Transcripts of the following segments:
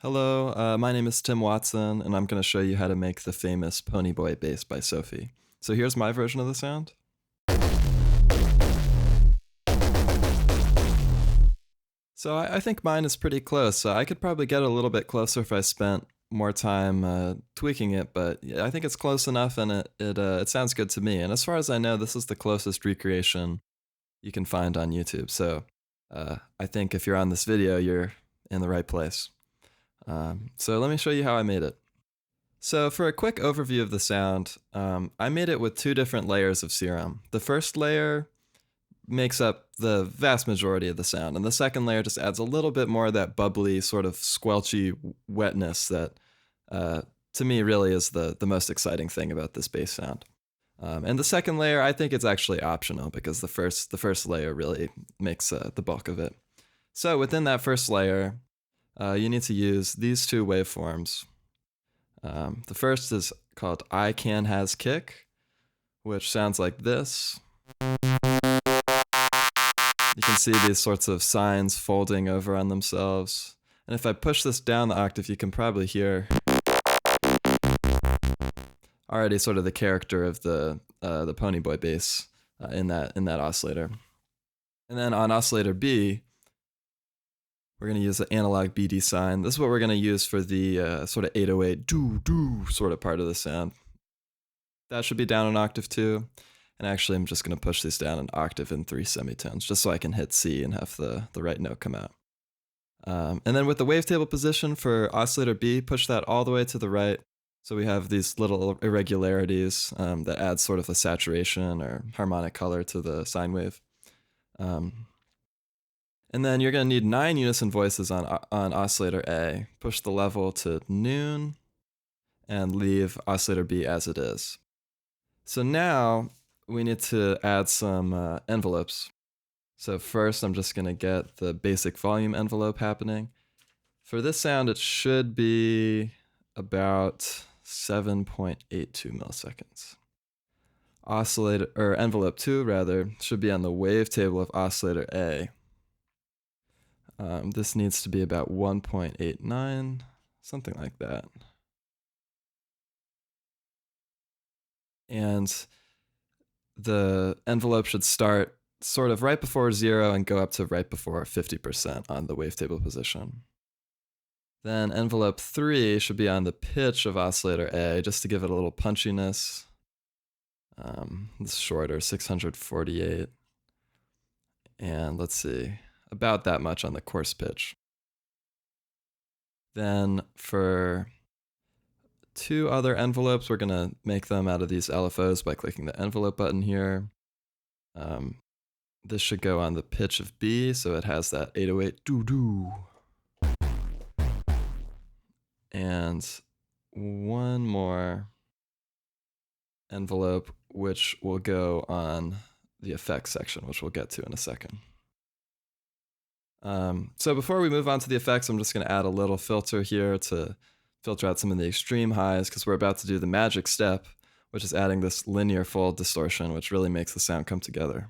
Hello, my name is Tim Watson, and I'm going to show you how to make the famous Ponyboy bass by Sophie. So here's my version of the sound. So I think mine is pretty close. So I could probably get a little bit closer if I spent more time tweaking it, but I think it's close enough, and it sounds good to me. And as far as I know, this is the closest recreation you can find on YouTube. So I think if you're on this video, you're in the right place. So let me show you how I made it. So for a quick overview of the sound, I made it with two different layers of serum. The first layer makes up the vast majority of the sound, and the second layer just adds a little bit more of that bubbly, sort of squelchy wetness that, to me, really is the most exciting thing about this bass sound. And the second layer, I think it's actually optional because the first layer really makes the bulk of it. So within that first layer, you need to use these two waveforms. The first is called I Can Has Kick, which sounds like this. You can see these sorts of signs folding over on themselves. And if I push this down the octave, you can probably hear already sort of the character of the Ponyboy bass in that oscillator. And then on oscillator B, we're going to use the analog BD sign. This is what we're going to use for the sort of 808 doo-doo sort of part of the sound. That should be down an octave too. And actually, I'm just going to push these down an octave in 3 semitones, just so I can hit C and have the right note come out. And then with the wavetable position for oscillator B, push that all the way to the right. So we have these little irregularities that add sort of a saturation or harmonic color to the sine wave. And then you're going to need 9 unison voices on oscillator A. Push the level to noon and leave oscillator B as it is. So now we need to add some envelopes. So first I'm just going to get the basic volume envelope happening. For this sound it should be about 7.82 milliseconds. Oscillator, or envelope 2 rather, should be on the wavetable of oscillator A. This needs to be about 1.89, something like that. And the envelope should start sort of right before 0 and go up to right before 50% on the wavetable position. Then envelope 3 should be on the pitch of oscillator A, just to give it a little punchiness. It's shorter, 648. And let's see, about that much on the coarse pitch. Then for 2 other envelopes, we're going to make them out of these LFOs by clicking the envelope button here. This should go on the pitch of B, so it has that 808 doo-doo. And one more envelope, which will go on the effects section, which we'll get to in a second. So before we move on to the effects, I'm just going to add a little filter here to filter out some of the extreme highs, because we're about to do the magic step, which is adding this linear fold distortion, which really makes the sound come together.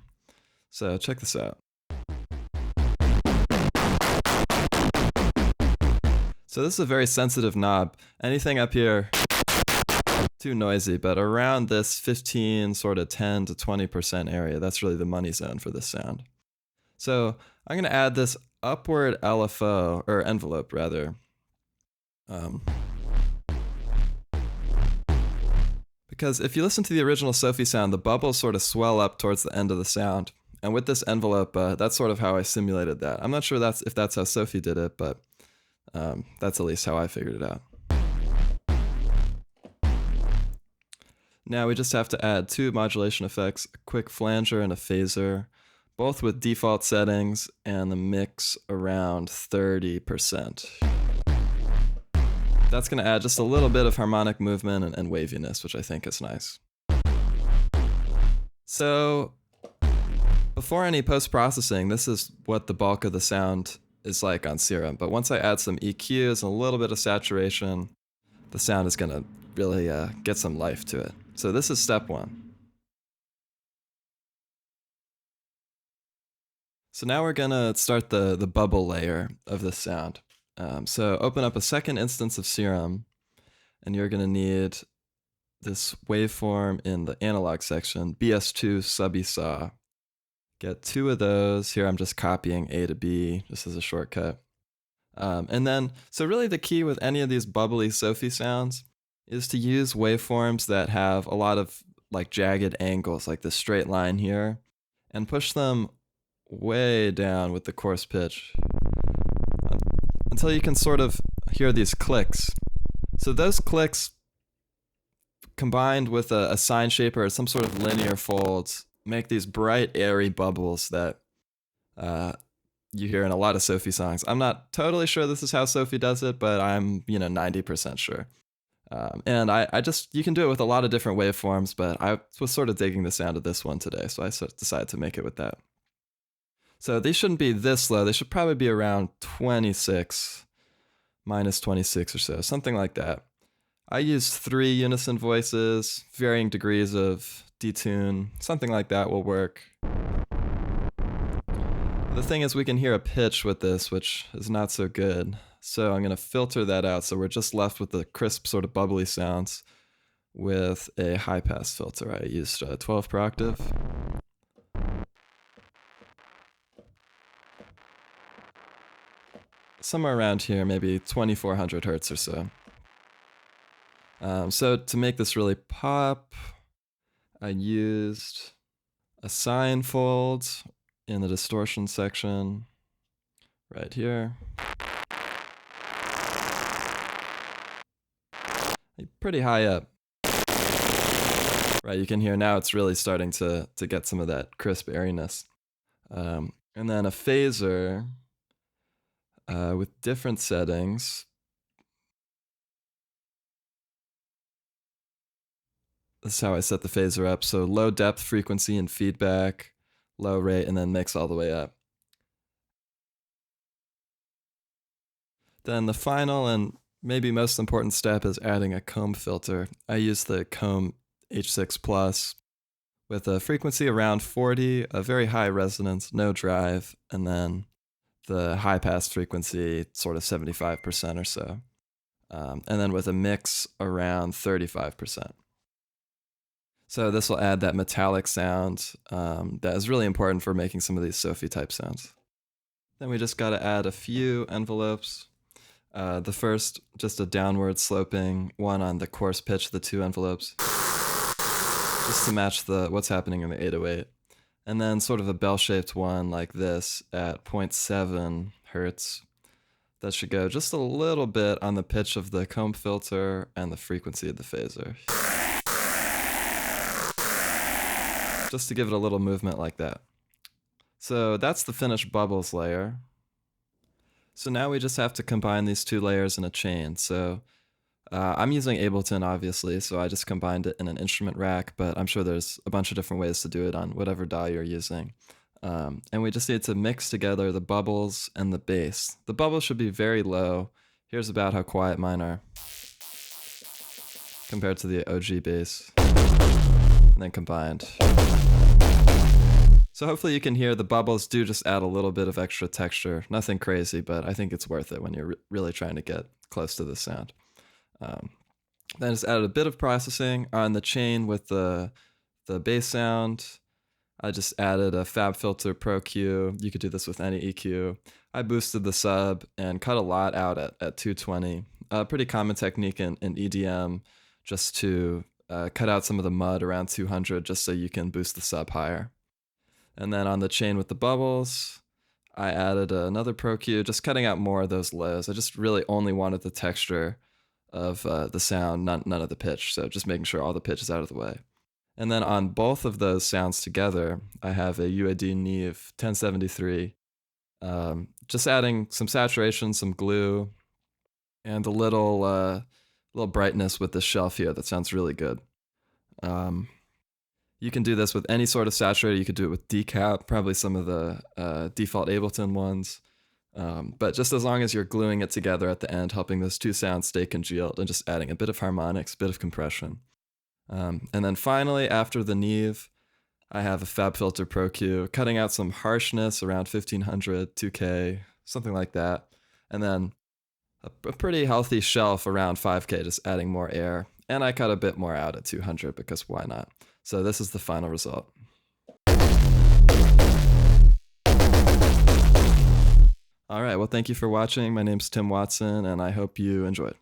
So check this out. So this is a very sensitive knob. Anything up here, too noisy, but around this 15, sort of 10 to 20% area, that's really the money zone for this sound. So I'm going to add this upward LFO, or envelope rather, because if you listen to the original Sophie sound, the bubbles sort of swell up towards the end of the sound. And with this envelope, that's sort of how I simulated that. I'm not sure if that's how Sophie did it, but that's at least how I figured it out. Now we just have to add 2 modulation effects, a quick flanger and a phaser, both with default settings and the mix around 30%. That's going to add just a little bit of harmonic movement and waviness, which I think is nice. So before any post-processing, this is what the bulk of the sound is like on Serum. But once I add some EQs and a little bit of saturation, the sound is going to really get some life to it. So this is step 1. So now we're going to start the bubble layer of this sound. So open up a second instance of Serum, and you're going to need this waveform in the analog section, BS2 sub saw. Get 2 of those. Here I'm just copying A to B just as a shortcut. And then, so really the key with any of these bubbly Sophie sounds is to use waveforms that have a lot of like jagged angles, like this straight line here, and push them way down with the coarse pitch until you can sort of hear these clicks. So those clicks combined with a sine shaper or some sort of linear folds make these bright, airy bubbles that you hear in a lot of Sophie songs. I'm not totally sure this is how Sophie does it, but I'm 90% sure. And I just, you can do it with a lot of different waveforms, but I was sort of digging the sound of this one today, so I decided to make it with that. So these shouldn't be this low. They should probably be around 26, minus 26 or so, something like that. I used 3 unison voices, varying degrees of detune, something like that will work. The thing is, we can hear a pitch with this, which is not so good. So I'm going to filter that out, so we're just left with the crisp sort of bubbly sounds with a high pass filter. I used 12 per octave. Somewhere around here, maybe 2400 hertz or so. So to make this really pop, I used a sine fold in the distortion section right here. Pretty high up. Right, you can hear now it's really starting to get some of that crisp airiness. And then a phaser with different settings. This is how I set the phaser up. So low depth, frequency, and feedback, low rate, and then mix all the way up. Then the final and maybe most important step is adding a comb filter. I use the Comb H6 Plus with a frequency around 40, a very high resonance, no drive, and then the high pass frequency sort of 75% or so. And then with a mix around 35%. So this will add that metallic sound that is really important for making some of these Sophie type sounds. Then we just got to add a few envelopes. The first, just a downward sloping one on the coarse pitch of the 2 envelopes, just to match what's happening in the 808. And then sort of a bell-shaped one like this at 0.7 hertz. That should go just a little bit on the pitch of the comb filter and the frequency of the phaser. Just to give it a little movement like that. So that's the finished bubbles layer. So now we just have to combine these 2 layers in a chain. So I'm using Ableton, obviously, so I just combined it in an instrument rack, but I'm sure there's a bunch of different ways to do it on whatever DAW you're using. And we just need to mix together the bubbles and the bass. The bubbles should be very low. Here's about how quiet mine are compared to the OG bass, and then combined. So hopefully you can hear the bubbles do just add a little bit of extra texture. Nothing crazy, but I think it's worth it when you're really trying to get close to the sound. Then just added a bit of processing on the chain with the bass sound. I just added a Fab Filter Pro Q. You could do this with any EQ. I boosted the sub and cut a lot out at 220. A pretty common technique in EDM, just to cut out some of the mud around 200 just so you can boost the sub higher. And then on the chain with the bubbles, I added another Pro Q, just cutting out more of those lows. I just really only wanted the texture of the sound, none of the pitch, so just making sure all the pitch is out of the way. And then on both of those sounds together, I have a UAD Neve 1073, just adding some saturation, some glue, and a little brightness with this shelf here that sounds really good. You can do this with any sort of saturator. You could do it with decap, probably some of the default Ableton ones. But just as long as you're gluing it together at the end, helping those 2 sounds stay congealed, and just adding a bit of harmonics, a bit of compression. And then finally, after the Neve, I have a Fab Filter Pro Q, cutting out some harshness around 1500, 2K, something like that. And then a pretty healthy shelf around 5K, just adding more air. And I cut a bit more out at 200 because why not? So this is the final result. All right, well, thank you for watching. My name's Tim Watson, and I hope you enjoyed.